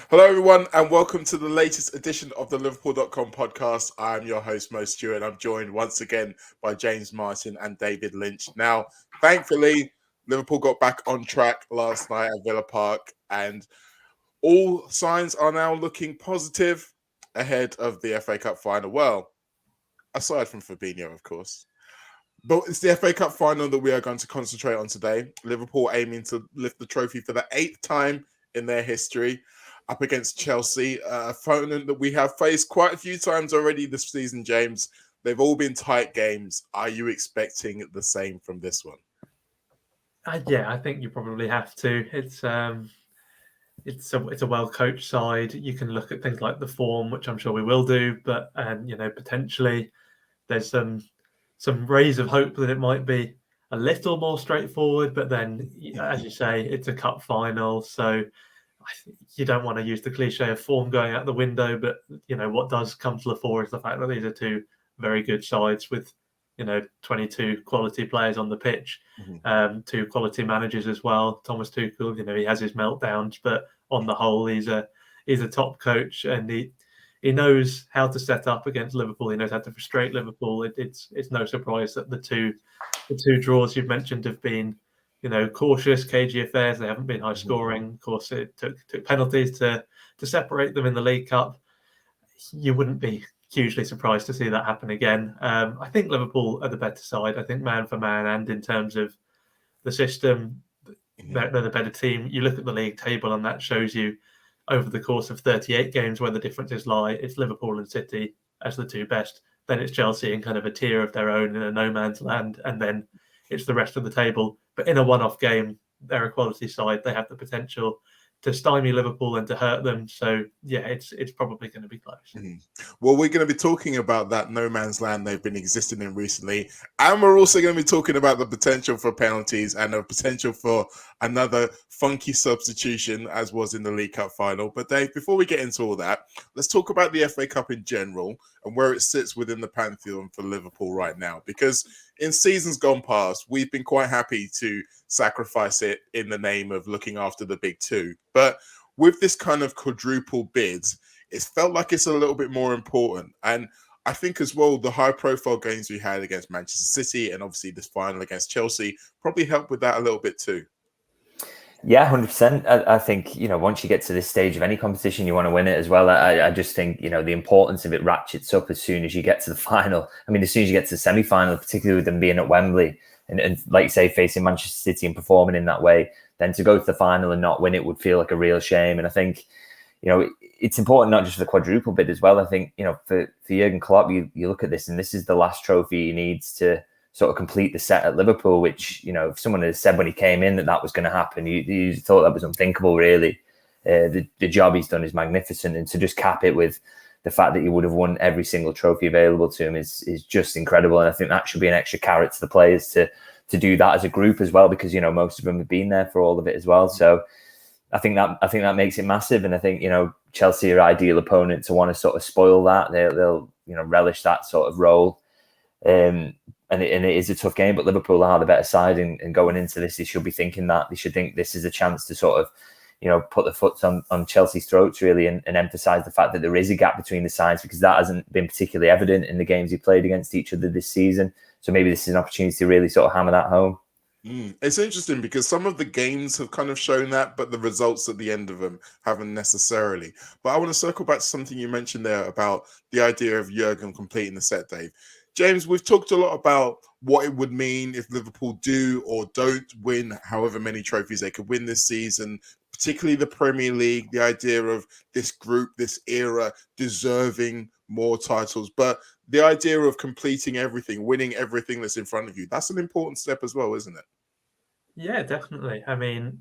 Hello, everyone, and welcome to the latest edition of the Liverpool.com podcast. I'm your host, Mo Stewart. I'm joined once again by James Martin and David Lynch. Now, thankfully, Liverpool got back on track last night at Villa Park, and all signs are now looking positive ahead of the FA Cup final. Well, aside from Fabinho, of course. But it's the FA Cup final that we are going to concentrate on today. Liverpool aiming to lift the trophy for the 8th time in their history up against Chelsea, an opponent that we have faced quite a few times already this season, James. They've all been tight games. Are you expecting the same from this one? Yeah, I think you probably have to. It's a well coached side. You can look at things like the form, which I'm sure we will do, but potentially there's some rays of hope that it might be a little more straightforward. But then, as you say, it's a cup final, so you don't want to use the cliche of form going out the window. But what does come to the fore is the fact that these are two very good sides with 22 quality players on the pitch, two quality managers as well. Thomas Tuchel, he has his meltdowns, but on the whole, he's a top coach, and he knows how to set up against Liverpool. He knows how to frustrate Liverpool. It's no surprise that the two draws you've mentioned have been cautious, cagey affairs. They haven't been high scoring. Of course, it took penalties to separate them in the League Cup. You wouldn't be hugely surprised to see that happen again. I think Liverpool are the better side. I think man for man, and in terms of the system, they're the better team. You look at the league table, and that shows you over the course of 38 games where the differences lie. It's Liverpool and City as the two best. Then it's Chelsea in kind of a tier of their own in a no man's land, and then it's the rest of the table. But in a one-off game, they're a quality side. They have the potential to stymie Liverpool and to hurt them. So, yeah, it's probably going to be close. Well, we're going to be talking about that no man's land they've been existing in recently. And we're also going to be talking about the potential for penalties and the potential for another funky substitution, as was in the League Cup final. But Dave, before we get into all that, let's talk about the FA Cup in general and where it sits within the pantheon for Liverpool right now. Because in seasons gone past, we've been quite happy to sacrifice it in the name of looking after the big two. But with this kind of quadruple bid, it's felt like it's a little bit more important. And I think as well, the high profile games we had against Manchester City and obviously this final against Chelsea probably helped with that a little bit too. Yeah, 100%. I think, once you get to this stage of any competition, you want to win it as well. I just think, the importance of it ratchets up as soon as you get to the final. I mean, as soon as you get to the semi-final, particularly with them being at Wembley and like you say, facing Manchester City and performing in that way, then to go to the final and not win it would feel like a real shame. And I think, it's important not just for the quadruple bid as well. I think, for Jurgen Klopp, you look at this and this is the last trophy he needs to sort of complete the set at Liverpool, which, if someone had said when he came in that was going to happen, you thought that was unthinkable, really. The job he's done is magnificent. And to just cap it with the fact that he would have won every single trophy available to him is just incredible. And I think that should be an extra carrot to the players to do that as a group as well, because, most of them have been there for all of it as well. So I think that makes it massive. And I think, Chelsea are ideal opponent to want to sort of spoil that. They'll relish that sort of role. And it is a tough game, but Liverpool are the better side. And going into this, they should be thinking that. They should think this is a chance to sort of, put the foot on Chelsea's throats, really, and emphasise the fact that there is a gap between the sides, because that hasn't been particularly evident in the games he played against each other this season. So maybe this is an opportunity to really sort of hammer that home. It's interesting because some of the games have kind of shown that, but the results at the end of them haven't necessarily. But I want to circle back to something you mentioned there about the idea of Jurgen completing the set, Dave. James, we've talked a lot about what it would mean if Liverpool do or don't win however many trophies they could win this season, particularly the Premier League, the idea of this group, this era deserving more titles. But the idea of completing everything, winning everything that's in front of you, that's an important step as well, isn't it? Yeah, definitely. I mean,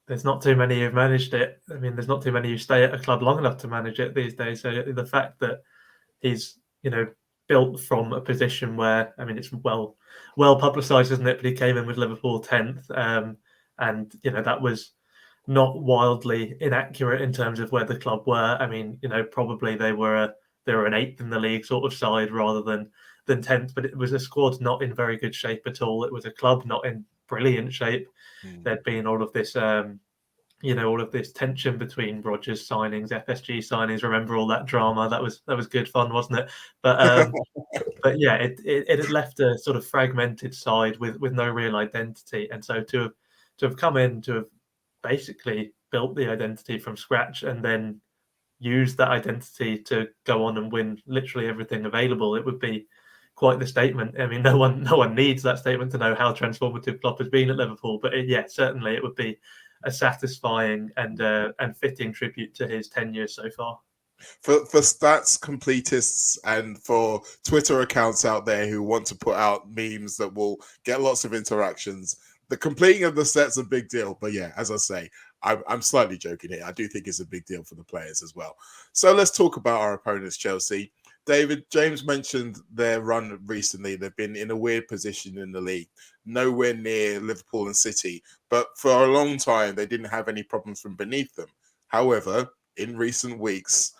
there's not too many who've managed it. I mean, there's not too many who stay at a club long enough to manage it these days. So the fact that he's, built from a position where, I mean, it's well publicised, isn't it? But he came in with Liverpool 10th. And, that was not wildly inaccurate in terms of where the club were. I mean, probably they were an 8th in the league sort of side rather than 10th, but it was a squad not in very good shape at all. It was a club not in brilliant shape. There'd been all of this all of this tension between Rodgers signings, FSG signings. Remember all that drama? That was good fun, wasn't it? But yeah, it had left a sort of fragmented side with no real identity, and so to have come in to have basically built the identity from scratch and then use that identity to go on and win literally everything available, it would be quite the statement. I mean, no one needs that statement to know how transformative Klopp has been at Liverpool, but certainly it would be a satisfying and fitting tribute to his tenure so far. For stats completists and for Twitter accounts out there who want to put out memes that will get lots of interactions, the completing of the set's a big deal. But yeah, as I say, I'm slightly joking here. I do think it's a big deal for the players as well. So let's talk about our opponents, Chelsea. David, James mentioned their run recently. They've been in a weird position in the league, nowhere near Liverpool and City. But for a long time, they didn't have any problems from beneath them. However, in recent weeks,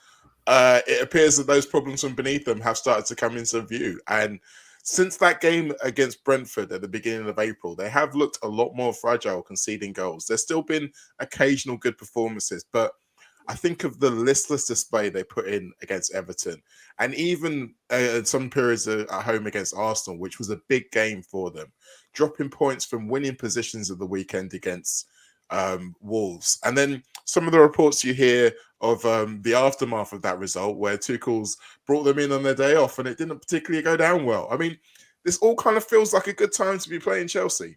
it appears that those problems from beneath them have started to come into view. And since that game against Brentford at the beginning of April, they have looked a lot more fragile, conceding goals. There's still been occasional good performances, but I think of the listless display they put in against Everton, and even some periods at home against Arsenal, which was a big game for them, dropping points from winning positions at the weekend against Wolves. And then some of the reports you hear of the aftermath of that result, where Tuchel's brought them in on their day off and it didn't particularly go down well. I mean, this all kind of feels like a good time to be playing Chelsea.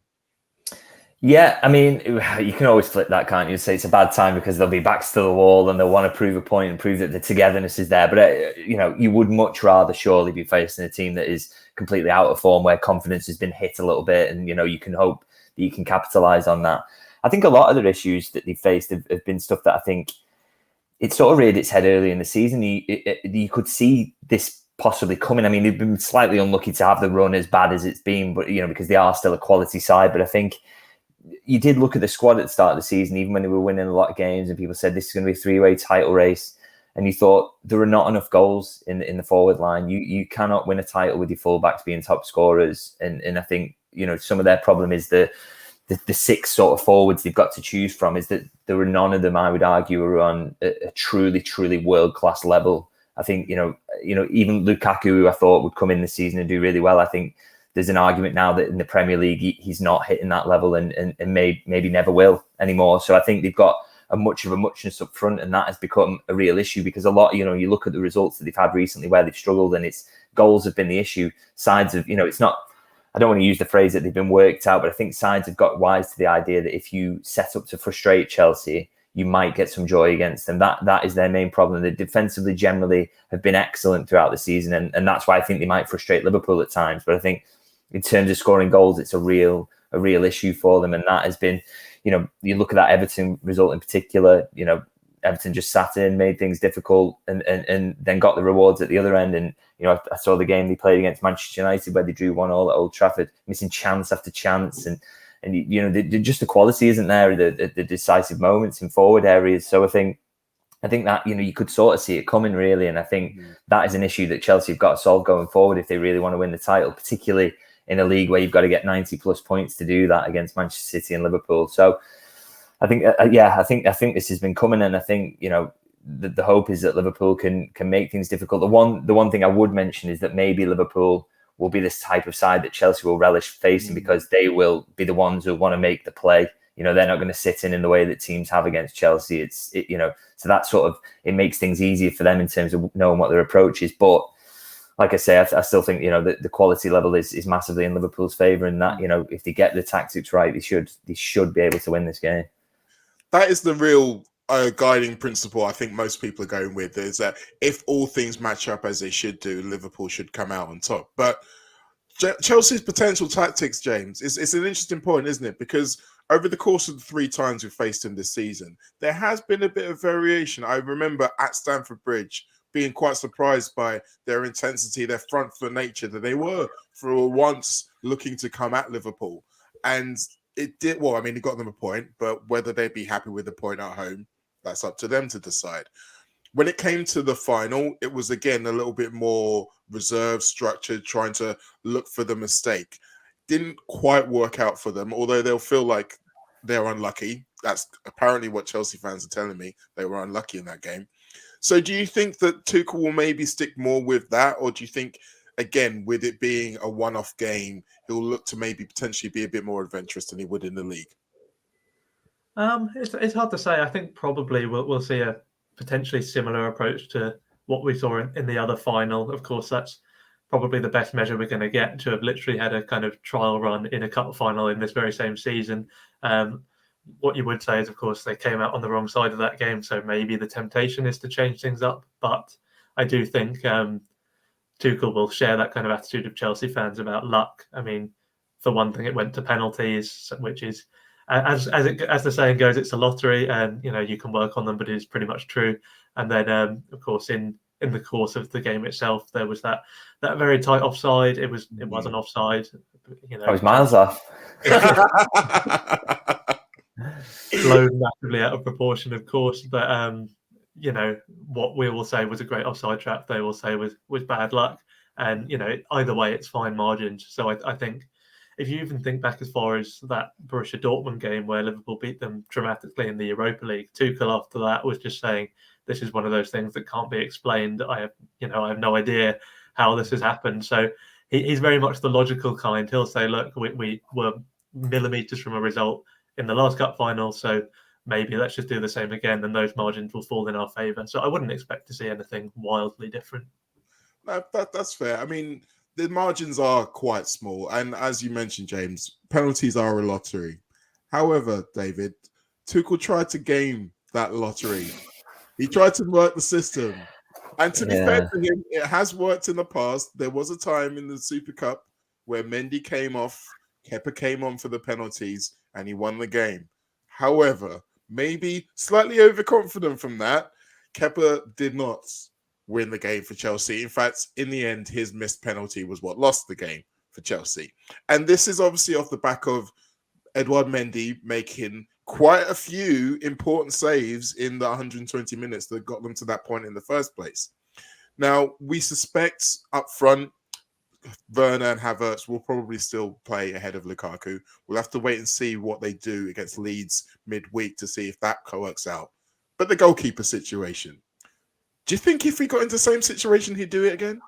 Yeah, I mean, you can always flip that, can't you? Say it's a bad time because they'll be backs to the wall and they'll want to prove a point and prove that the togetherness is there. But, you would much rather surely be facing a team that is completely out of form, where confidence has been hit a little bit. And, you can hope that you can capitalize on that. I think a lot of their issues that they've faced have been stuff that I think it sort of reared its head early in the season. You could see this possibly coming. I mean, they've been slightly unlucky to have the run as bad as it's been, but, because they are still a quality side. But I think you did look at the squad at the start of the season, even when they were winning a lot of games, and people said this is going to be a three-way title race. And you thought there are not enough goals in the forward line. You cannot win a title with your fullbacks being top scorers. And I think, some of their problem is the six sort of forwards they've got to choose from is that there were none of them, I would argue, are on a truly, truly world-class level. I think, even Lukaku, who I thought would come in this season and do really well, I think there's an argument now that in the Premier League, he's not hitting that level and maybe never will anymore. So I think they've got a muchness up front, and that has become a real issue because a lot, you look at the results that they've had recently where they've struggled and it's goals have been the issue. Sides of, it's not, I don't want to use the phrase that they've been worked out, but I think sides have got wise to the idea that if you set up to frustrate Chelsea, you might get some joy against them. That is their main problem. They defensively generally have been excellent throughout the season, and that's why I think they might frustrate Liverpool at times. But I think in terms of scoring goals, it's a real issue for them, and that has been, you look at that Everton result in particular. Everton just sat in, made things difficult, and then got the rewards at the other end. And I saw the game they played against Manchester United where they drew 1-1 at Old Trafford, missing chance after chance, and just the quality isn't there, the decisive moments in forward areas. So I think that you could sort of see it coming really, and I think that is an issue that Chelsea have got to solve going forward if they really want to win the title, particularly in a league where you've got to get 90 plus points to do that against Manchester City and Liverpool. So I think, I think this has been coming, and I think the hope is that Liverpool can make things difficult. The one thing I would mention is that maybe Liverpool will be this type of side that Chelsea will relish facing because they will be the ones who want to make the play. They're not going to sit in the way that teams have against Chelsea. So that sort of, it makes things easier for them in terms of knowing what their approach is. But like I say, I still think the quality level is massively in Liverpool's favour, and that if they get the tactics right, they should be able to win this game. That is the real guiding principle I think most people are going with, is that if all things match up as they should do, Liverpool should come out on top. But Chelsea's potential tactics, James, it's an interesting point, isn't it? Because over the course of the 3 times we've faced them this season, there has been a bit of variation. I remember at Stamford Bridge being quite surprised by their intensity, their front foot nature, that they were for once looking to come at Liverpool. And it did, well, I mean, it got them a point, but whether they'd be happy with the point at home, that's up to them to decide. When it came to the final, it was, again, a little bit more reserved, structured, trying to look for the mistake. Didn't quite work out for them, although they'll feel like they're unlucky. That's apparently what Chelsea fans are telling me. They were unlucky in that game. So do you think that Tuchel will maybe stick more with that? Or do you think, again, with it being a one-off game, he'll look to maybe potentially be a bit more adventurous than he would in the league? It's hard to say. I think probably we'll see a potentially similar approach to what we saw in the other final. Of course, that's probably the best measure we're going to get, to have literally had a kind of trial run in a cup final in this very same season. What you would say is, of course, they came out on the wrong side of that game, so maybe the temptation is to change things up. But I do think Tuchel will share that kind of attitude of Chelsea fans about luck. I mean, for one thing, it went to penalties, which is, as the saying goes, it's a lottery, and you can work on them, but it is pretty much true. And then, of course, in the course of the game itself, there was that very tight offside. It wasn't offside. I was miles off. Blown massively out of proportion, of course, but what we will say was a great offside trap, they will say was bad luck, and either way, it's fine margins. So I think if you even think back as far as that Borussia Dortmund game where Liverpool beat them dramatically in the Europa League, Tuchel after that was just saying, this is one of those things that can't be explained. I have no idea how this has happened. So he's very much the logical kind. He'll say, look, we were millimeters from a result in the last cup final, so maybe let's just do the same again, and those margins will fall in our favour. So I wouldn't expect to see anything wildly different. That's fair. I mean, the margins are quite small, and as you mentioned, James, penalties are a lottery. However, David, Tuchel tried to game that lottery. He tried to work the system, and to be fair to him, it has worked in the past. There was a time in the Super Cup where Mendy came off, Kepa came on for the penalties, and he won the game. However, maybe slightly overconfident from that, Kepa did not win the game for Chelsea. In fact, in the end, his missed penalty was what lost the game for Chelsea. And this is obviously off the back of Edouard Mendy making quite a few important saves in the 120 minutes that got them to that point in the first place. Now, we suspect up front, Werner and Havertz will probably still play ahead of Lukaku. We'll have to wait and see what they do against Leeds midweek to see if that works out. But the goalkeeper situation, do you think if we got into the same situation, he'd do it again?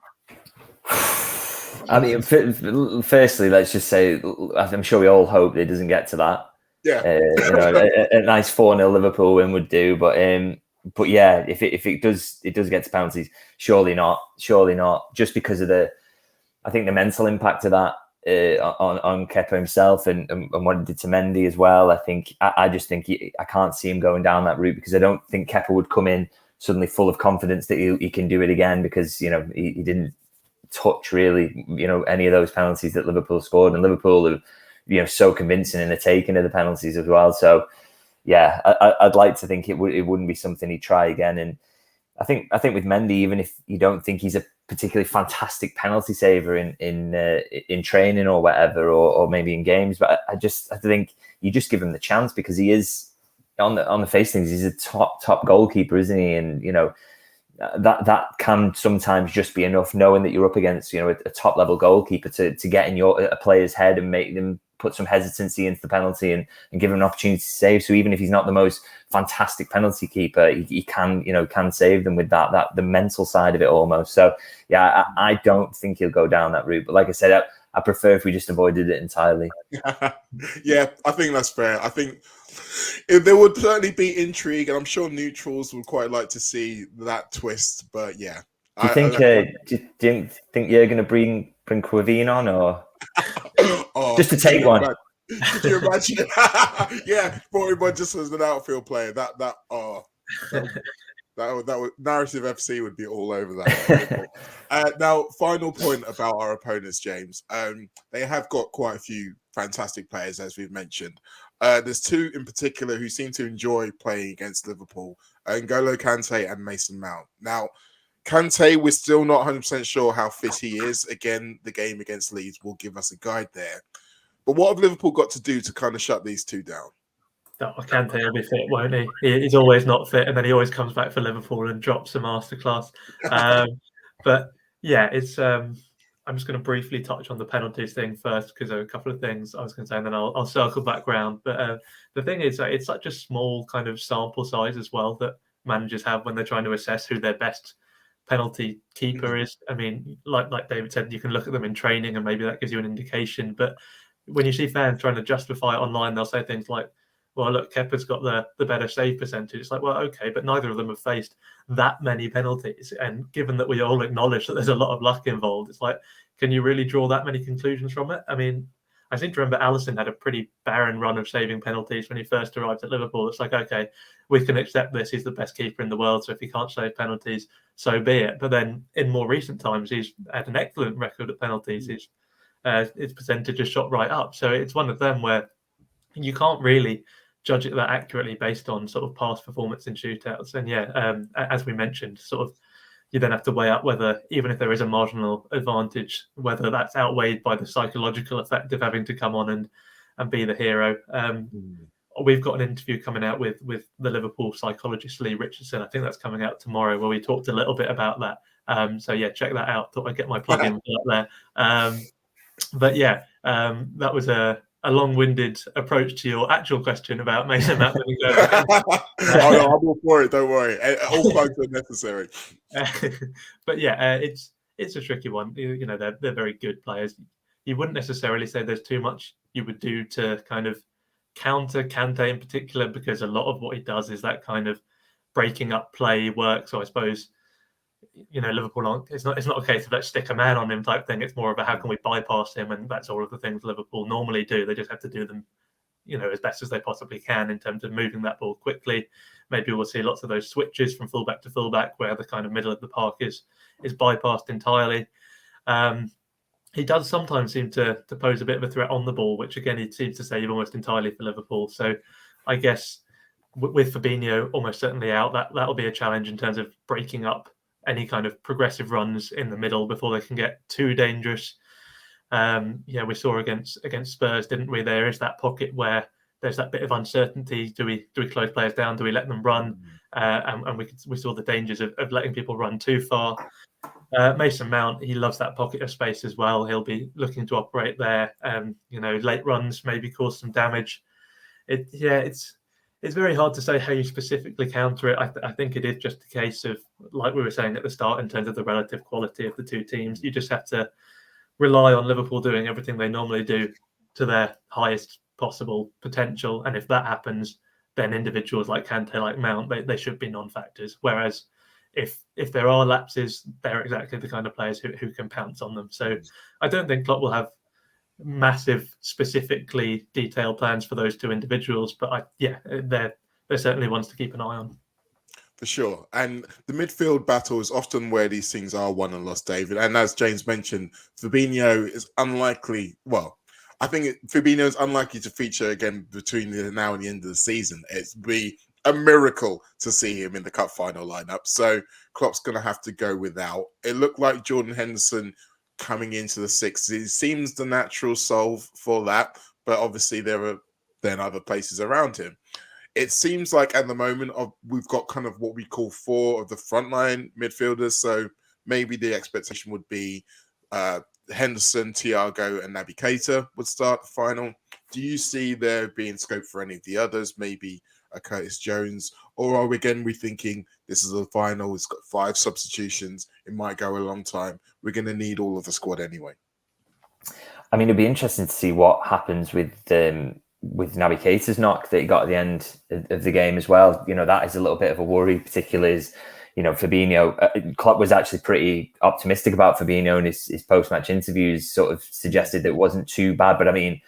I mean, firstly, let's just say, I'm sure we all hope it doesn't get to that. Yeah. A nice 4-0 Liverpool win would do. But yeah, if it does get to penalties, surely not. Just because of I think the mental impact of that on Kepa himself and what it did to Mendy as well. I just think I can't see him going down that route, because I don't think Kepa would come in suddenly full of confidence that he can do it again, because he didn't touch really any of those penalties that Liverpool scored, and Liverpool are so convincing in the taking of the penalties as well. So yeah, I'd like to think it wouldn't be something he'd try again. And I think with Mendy, even if you don't think he's a particularly fantastic penalty saver in training or whatever, or maybe in games, but I think you just give him the chance, because he is on the face of things, he's a top goalkeeper, isn't he? And that can sometimes just be enough, knowing that you're up against a top level goalkeeper, to get in a player's head and make them put some hesitancy into the penalty and give him an opportunity to save. So even if he's not the most fantastic penalty keeper, he can save them with that the mental side of it almost. So yeah, I don't think he'll go down that route. But like I said, I prefer if we just avoided it entirely. Yeah, I think that's fair. I think there would certainly be intrigue, and I'm sure neutrals would quite like to see that twist. But yeah, do you think you're going to bring Quavine on, or just to take one? Could you imagine? Yeah, brought him on just as an outfield player. That would Narrative FC would be all over that. Now, final point about our opponents, James. They have got quite a few fantastic players, as we've mentioned. There's two in particular who seem to enjoy playing against Liverpool: N'Golo Kante and Mason Mount. Now, Kante, we're still not 100% sure how fit he is. Again, the game against Leeds will give us a guide there. But what have Liverpool got to do to kind of shut these two down? Kante will be fit, won't he? He's always not fit, and then he always comes back for Liverpool and drops a masterclass. But yeah, it's I'm just going to briefly touch on the penalties thing first, because there are a couple of things I was going to say, and then I'll circle back round. But the thing is, it's such a small kind of sample size as well that managers have when they're trying to assess who their best penalty keeper is. I mean, like David said, you can look at them in training and maybe that gives you an indication. But when you see fans trying to justify it online, they'll say things like, well, look, Kepa's got the better save percentage. It's like, well, okay, but neither of them have faced that many penalties. And given that we all acknowledge that there's a lot of luck involved, it's like, can you really draw that many conclusions from it? I mean, I seem to remember Alisson had a pretty barren run of saving penalties when he first arrived at Liverpool. It's like, okay, we can accept this. He's the best keeper in the world. So if he can't save penalties, so be it. But then in more recent times, he's had an excellent record at penalties. His percentage has shot right up. So it's one of them where you can't really judge it that accurately based on sort of past performance in shootouts. And as we mentioned, sort of you then have to weigh up whether, even if there is a marginal advantage, whether that's outweighed by the psychological effect of having to come on and be the hero. We've got an interview coming out with the Liverpool psychologist Lee Richardson. I think that's coming out tomorrow, where we talked a little bit about that. So check that out. Thought I'd get my plug in for that there. That was a long-winded approach to your actual question about Mason Mount. Oh no, I'm all for it. Don't worry. All plugs are necessary. It's a tricky one. You know, they're very good players. You wouldn't necessarily say there's too much you would do to kind of counter Kante in particular, because a lot of what he does is that kind of breaking up play work. So I suppose, you know, Liverpool it's not a case of let's stick a man on him type thing. It's more of a how can we bypass him, and that's all of the things Liverpool normally do. They just have to do them, you know, as best as they possibly can in terms of moving that ball quickly. Maybe we'll see lots of those switches from fullback to fullback where the kind of middle of the park is bypassed entirely. He does sometimes seem to pose a bit of a threat on the ball, which again he seems to save almost entirely for Liverpool. So I guess with Fabinho almost certainly out, that'll be a challenge in terms of breaking up any kind of progressive runs in the middle before they can get too dangerous. We saw against Spurs, didn't we? There is that pocket where there's that bit of uncertainty. Do we close players down? Do we let them run? And we saw the dangers of letting people run too far. Mason Mount, he loves that pocket of space as well. He'll be looking to operate there. Late runs maybe cause some damage. It's very hard to say how you specifically counter it. I think it is just a case of, like we were saying at the start, in terms of the relative quality of the two teams. You just have to rely on Liverpool doing everything they normally do to their highest possible potential. And if that happens, then individuals like Kante, like Mount, they should be non-factors. Whereas if there are lapses, they're exactly the kind of players who can pounce on them. So I don't think Klopp will have massive, specifically detailed plans for those two individuals, but they're certainly ones to keep an eye on. For sure. And the midfield battle is often where these things are won and lost, David. And as James mentioned, Fabinho is unlikely. Well, I think Fabinho is unlikely to feature again between now and the end of the season. It'd be a miracle to see him in the cup final lineup. So Klopp's going to have to go without. It looked like Jordan Henderson coming into the sixth. It seems the natural solve for that. But obviously there are then other places around him. It seems like at the moment we've got kind of what we call four of the frontline midfielders. So maybe the expectation would be Henderson, Thiago, and Naby Keita would start the final. Do you see there being scope for any of the others? Maybe a Curtis Jones, or are we again rethinking this is a final? It's got 5 substitutions. It might go a long time. We're going to need all of the squad anyway. I mean, it'd be interesting to see what happens with Naby Keita's knock that he got at the end of the game as well. You know, that is a little bit of a worry, particularly as, you know, Fabinho. Klopp was actually pretty optimistic about Fabinho in his post-match interviews, sort of suggested that it wasn't too bad. But I mean,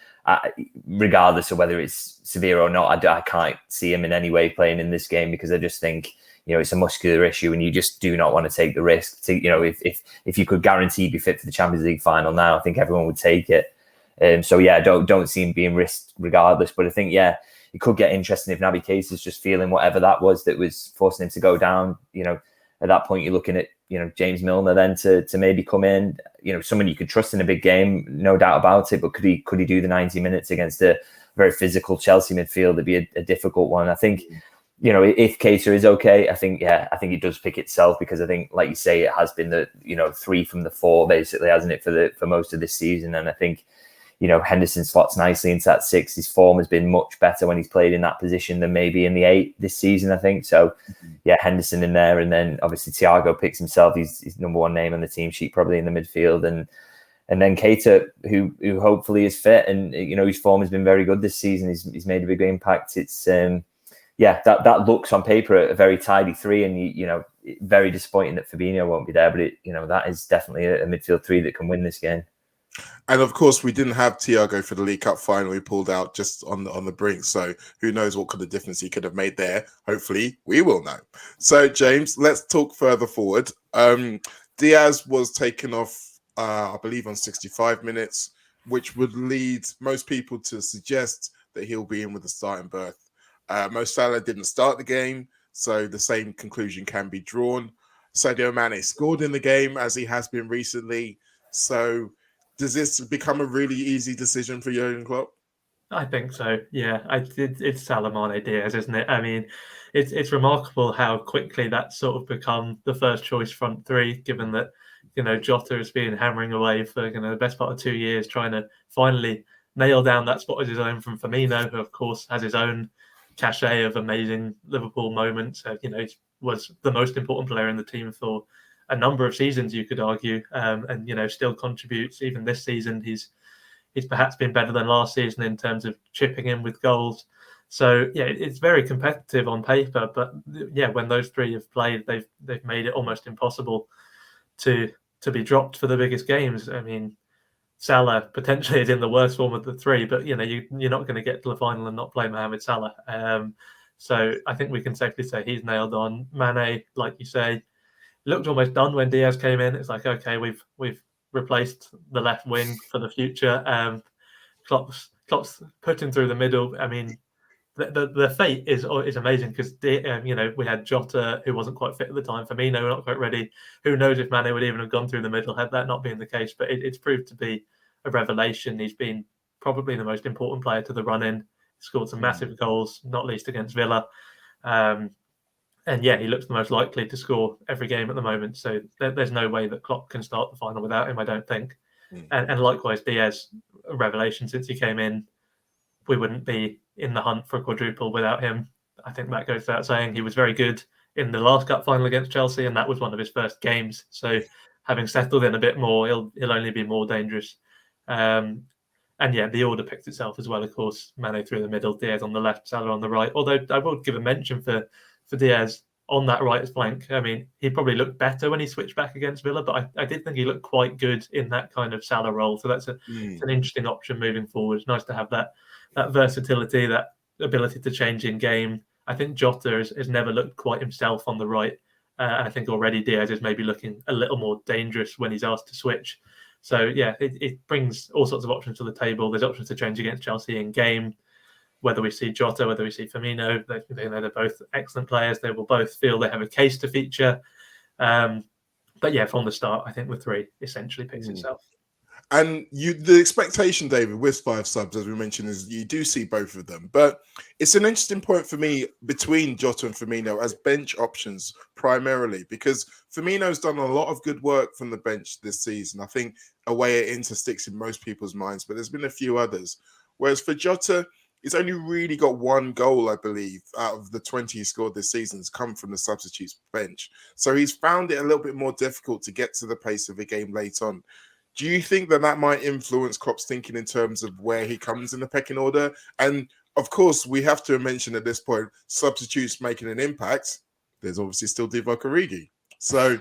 regardless of whether it's severe or not, I can't see him in any way playing in this game, because I just think, you know, it's a muscular issue and you just do not want to take the risk. To, you know, if you could guarantee be fit for the Champions League final now, I think everyone would take it. Don't see him being risked regardless. But I think, it could get interesting if Naby Keita is just feeling whatever that was forcing him to go down. You know, at that point, you're looking at, you know, James Milner then to maybe come in, you know, someone you could trust in a big game, no doubt about it. But could he do the 90 minutes against a very physical Chelsea midfield? It'd be a difficult one. I think if Keita is okay, I think it does pick itself, because I think, like you say, it has been the 3 from the 4 basically, hasn't it, for most of this season. And I think Henderson slots nicely into that 6. His form has been much better when he's played in that position than maybe in the 8 this season, I think. So yeah, Henderson in there, and then obviously Thiago picks himself. He's number 1 name on the team sheet, probably in the midfield, and then Keita, who hopefully is fit, and his form has been very good this season. He's made a big impact. It's that looks on paper a very tidy 3, and very disappointing that Fabinho won't be there. But that is definitely a midfield 3 that can win this game. And of course, we didn't have Thiago for the League Cup final. He pulled out just on the brink. So who knows what kind of difference he could have made there. Hopefully, we will know. So, James, let's talk further forward. Diaz was taken off, I believe, on 65 minutes, which would lead most people to suggest that he'll be in with a starting berth. Mo Salah didn't start the game, so the same conclusion can be drawn. Sadio Mane scored in the game, as he has been recently. So does this become a really easy decision for Jurgen Klopp? I think so. Yeah, it's Salah, Mane, Diaz, isn't it? I mean, it's remarkable how quickly that's sort of become the first choice front 3, given that Jota has been hammering away for the best part of 2 years, trying to finally nail down that spot as his own from Firmino, who of course has his own cachet of amazing Liverpool moments. He was the most important player in the team for a number of seasons, you could argue, and still contributes even this season. He's perhaps been better than last season in terms of chipping in with goals. So yeah, it's very competitive on paper, but yeah, when those 3 have played, they've made it almost impossible to be dropped for the biggest games. I mean, Salah potentially is in the worst form of the 3, but you're not going to get to the final and not play Mohamed Salah. So I think we can safely say he's nailed on. Mane, like you say, looked almost done when Diaz came in. It's like, okay, we've replaced the left wing for the future. Klopp's put him through the middle. I mean, the fate is amazing, because we had Jota, who wasn't quite fit at the time, Firmino not quite ready. Who knows if Mane would even have gone through the middle had that not been the case? But it's proved to be a revelation. He's been probably the most important player to the run-in. Scored some massive goals, not least against Villa. And yeah, he looks the most likely to score every game at the moment. So there's no way that Klopp can start the final without him, I don't think. And likewise, Diaz, a revelation since he came in. We wouldn't be in the hunt for a quadruple without him. I think that goes without saying. He was very good in the last cup final against Chelsea, and that was one of his first games. So having settled in a bit more, he'll only be more dangerous. And yeah, the order picks itself as well, of course. Mane through the middle, Diaz on the left, Salah on the right. Although I will give a mention for Diaz on that right flank. I mean, he probably looked better when he switched back against Villa, but I did think he looked quite good in that kind of Salah role. So that's it's an interesting option moving forward. It's nice to have that versatility, that ability to change in game. I think Jota has never looked quite himself on the right. And I think already Diaz is maybe looking a little more dangerous when he's asked to switch. So yeah, it brings all sorts of options to the table. There's options to change against Chelsea in game. Whether we see Jota, whether we see Firmino, they're both excellent players. They will both feel they have a case to feature. But yeah, from the start, I think the 3 essentially picks itself. And the expectation, David, with 5 subs, as we mentioned, is you do see both of them. But it's an interesting point for me between Jota and Firmino as bench options primarily, because Firmino's done a lot of good work from the bench this season. I think away at Inter sticks in most people's minds, but there's been a few others. Whereas for Jota, he's only really got 1 goal, I believe, out of the 20 he scored this season has come from the substitutes bench. So he's found it a little bit more difficult to get to the pace of a game late on. Do you think that might influence Klopp's thinking in terms of where he comes in the pecking order? And of course, we have to mention at this point, substitutes making an impact. There's obviously still Divock Origi. So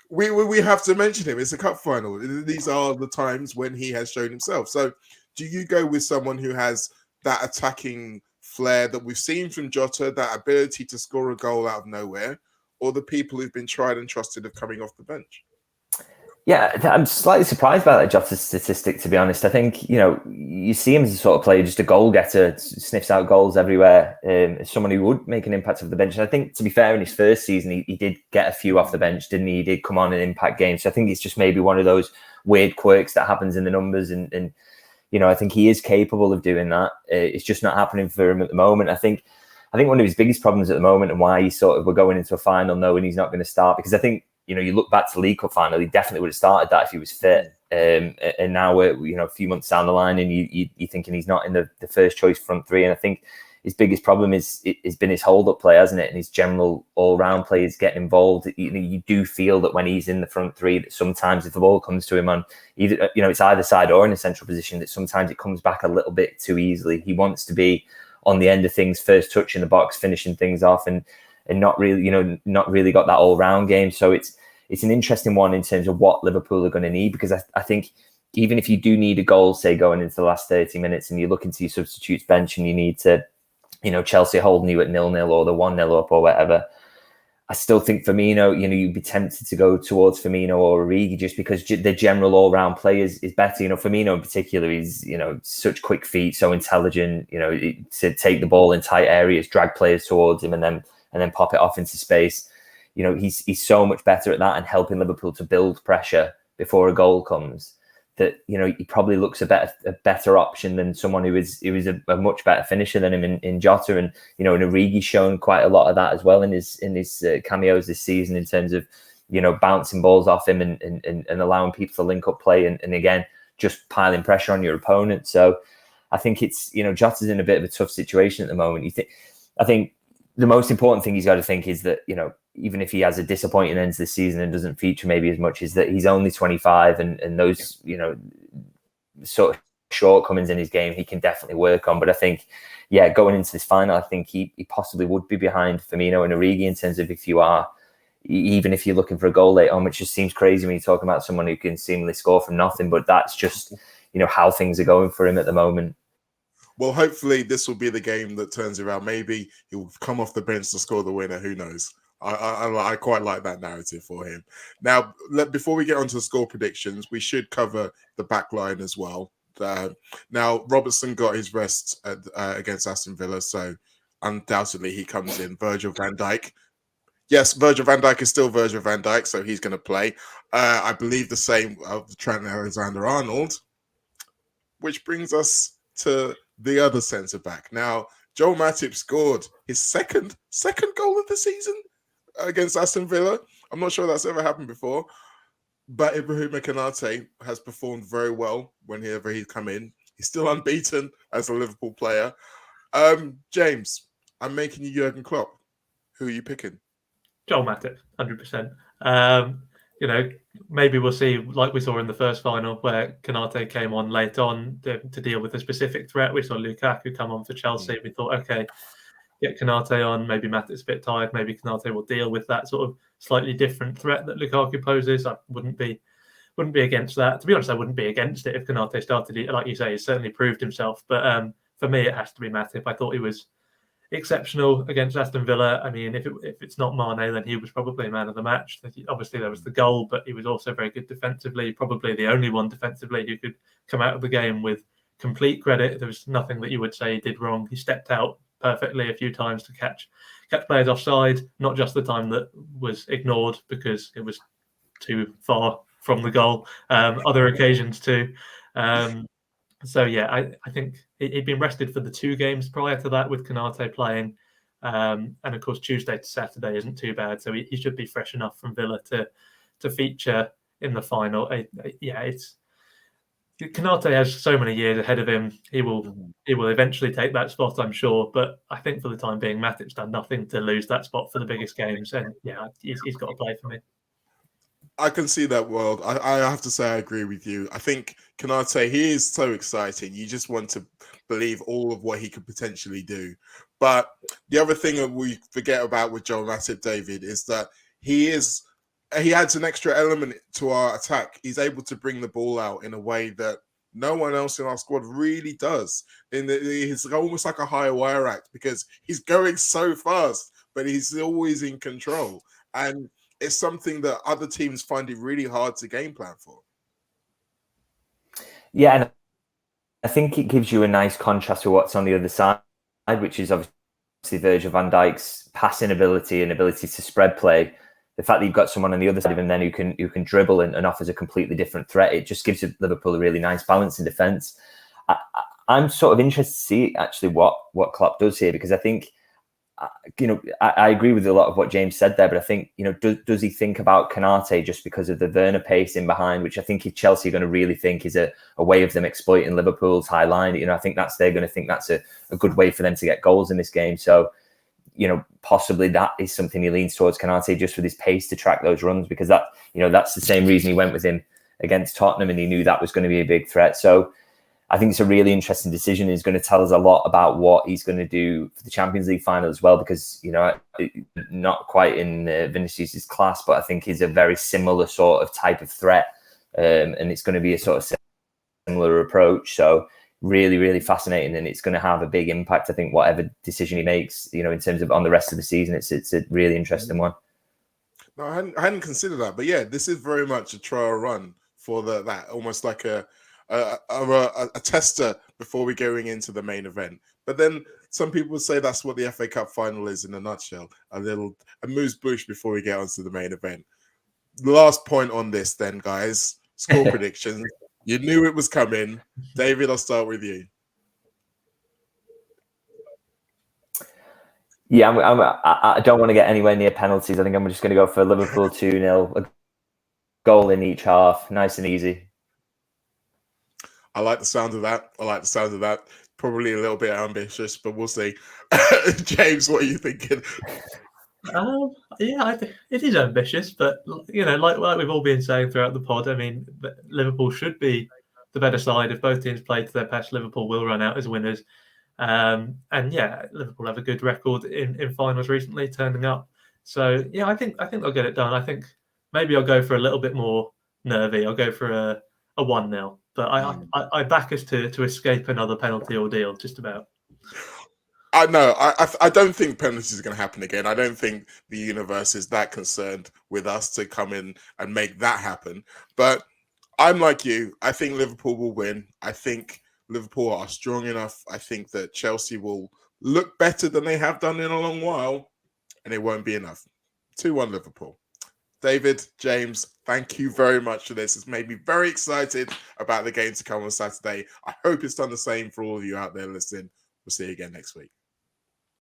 we have to mention him. It's a cup final. These are the times when he has shown himself. So do you go with someone who has that attacking flair that we've seen from Jota, that ability to score a goal out of nowhere, or the people who've been tried and trusted of coming off the bench? Yeah, I'm slightly surprised by that Jota statistic, to be honest. I think, you see him as a sort of player, just a goal getter, sniffs out goals everywhere, someone who would make an impact off the bench. And I think, to be fair, in his first season, he did get a few off the bench, didn't he? He did come on in impact games. So I think it's just maybe one of those weird quirks that happens in the numbers. And I think he is capable of doing that. It's just not happening for him at the moment. I think I think one of his biggest problems at the moment, and why we're going into a final knowing he's not going to start, because I think, you look back to the League Cup final, he definitely would have started that if he was fit. And now we're, a few months down the line, and you're thinking he's not in the first choice front three. And I think his biggest problem has been his hold-up play, hasn't it? And his general all-round players getting involved. You do feel that when he's in the front three, that sometimes if the ball comes to him on either, it's either side or in a central position, that sometimes it comes back a little bit too easily. He wants to be on the end of things, first touch in the box, finishing things off, and not really, not really got that all-round game. So it's an interesting one in terms of what Liverpool are going to need, because I think even if you do need a goal, say going into the last 30 minutes, and you look into your substitutes bench and you need to, Chelsea holding you at 0-0 or the 1-0 up or whatever, I still think Firmino, you'd be tempted to go towards Firmino or Origi just because the general all-round play is better. Firmino in particular is, such quick feet, so intelligent, to take the ball in tight areas, drag players towards him and then pop it off into space. He's so much better at that and helping Liverpool to build pressure before a goal comes, that, he probably looks a better option than someone who is a much better finisher than him in Jota. And, and Origi's shown quite a lot of that as well in his cameos this season, in terms of, bouncing balls off him and allowing people to link up play and again, just piling pressure on your opponent. So I think it's, Jota's in a bit of a tough situation at the moment. I think the most important thing he's got to think is that, even if he has a disappointing end to the season and doesn't feature maybe as much, is that he's only 25 and those, sort of shortcomings in his game he can definitely work on. But I think, going into this final, I think he possibly would be behind Firmino and Origi in terms of even if you're looking for a goal late on, which just seems crazy when you're talking about someone who can seemingly score from nothing. But that's just, how things are going for him at the moment. Well, hopefully this will be the game that turns around. Maybe he'll come off the bench to score the winner. Who knows? I quite like that narrative for him. Now, before we get on to the score predictions, we should cover the back line as well. Now, Robertson got his rest against Aston Villa, so undoubtedly he comes in. Virgil van Dijk. Yes, Virgil van Dijk is still Virgil van Dijk, so he's going to play. I believe the same of Trent Alexander-Arnold, which brings us to the other centre-back. Now, Joel Matip scored his second goal of the season against Aston Villa. I'm not sure that's ever happened before, but Ibrahima Konate has performed very well whenever he's come in. He's still unbeaten as a Liverpool player. James, I'm making you Jurgen Klopp. Who are you picking? Joel Matip, 100%. Maybe we'll see, like we saw in the first final, where Konate came on late on to deal with a specific threat. We saw Lukaku come on for Chelsea. We thought, okay, get Konate on. Maybe Matip's a bit tired. Maybe Konate will deal with that sort of slightly different threat that Lukaku poses. I wouldn't be against that. To be honest, I wouldn't be against it if Konate started. Like you say, he's certainly proved himself. But for me, it has to be Matip. I thought he was exceptional against Aston Villa. I mean, if it's not Mane, then he was probably man of the match. Obviously, there was the goal, but he was also very good defensively. Probably the only one defensively who could come out of the game with complete credit. There was nothing that you would say he did wrong. He stepped out perfectly a few times to catch players offside, not just the time that was ignored because it was too far from the goal. Other occasions too. So yeah, I think he'd been rested for the 2 games prior to that with Konate playing, and of course Tuesday to Saturday isn't too bad, so he should be fresh enough from Villa to feature in the final. Konate has so many years ahead of him. He will eventually take that spot, I'm sure. But I think for the time being, Matip's done nothing to lose that spot for the biggest games, and he's got to play for me. I can see that world. I have to say I agree with you. I think Konate, he is so exciting. You just want to believe all of what he could potentially do. But the other thing that we forget about with Joel Matip, David, is that he adds an extra element to our attack. He's able to bring the ball out in a way that no one else in our squad really does. He's almost like a high wire act because he's going so fast, but he's always in control. And it's something that other teams find it really hard to game plan for. Yeah, and I think it gives you a nice contrast to what's on the other side, which is obviously Virgil van Dijk's passing ability and ability to spread play. The fact that you've got someone on the other side of him then who can dribble and offers a completely different threat, it just gives Liverpool a really nice balance in defence. I'm sort of interested to see actually what Klopp does here, because I think I agree with a lot of what James said there, but I think, does he think about Canate just because of the Werner pace in behind, which I think if Chelsea are going to really think is a way of them exploiting Liverpool's high line. I think they're going to think that's a good way for them to get goals in this game. So, possibly that is something he leans towards Canate, just with his pace to track those runs, because that's the same reason he went with him against Tottenham, and he knew that was going to be a big threat. So I think it's a really interesting decision. He's going to tell us a lot about what he's going to do for the Champions League final as well, because, not quite in Vinicius' class, but I think he's a very similar sort of type of threat. And it's going to be a sort of similar approach. So really, really fascinating. And it's going to have a big impact, I think, whatever decision he makes, in terms of on the rest of the season. It's a really interesting one. No, I hadn't considered that. But yeah, this is very much a trial run for that, almost like a tester before we're going into the main event. But then some people say that's what the FA Cup final is in a nutshell, a moose bush before we get onto the main event. Last point on this then, guys, score predictions. You knew it was coming. David, I'll start with you. Yeah, I don't want to get anywhere near penalties. I think I'm just going to go for Liverpool 2-0, a goal in each half, nice and easy. I like the sound of that. Probably a little bit ambitious, but we'll see. James, what are you thinking? Yeah, it is ambitious, but like we've all been saying throughout the pod, I mean, Liverpool should be the better side. If both teams play to their best, Liverpool will run out as winners. And yeah, Liverpool have a good record in finals recently, turning up. So yeah, I think they'll get it done. I think maybe I'll go for a little bit more nervy. I'll go for a 1-0. But I back us to escape another penalty ordeal, just about. I don't think penalties are going to happen again. I don't think the universe is that concerned with us to come in and make that happen. But I'm like you. I think Liverpool will win. I think Liverpool are strong enough. I think that Chelsea will look better than they have done in a long while, and it won't be enough. 2-1 Liverpool. David, James, thank you very much for this. It's made me very excited about the game to come on Saturday. I hope it's done the same for all of you out there listening. We'll see you again next week.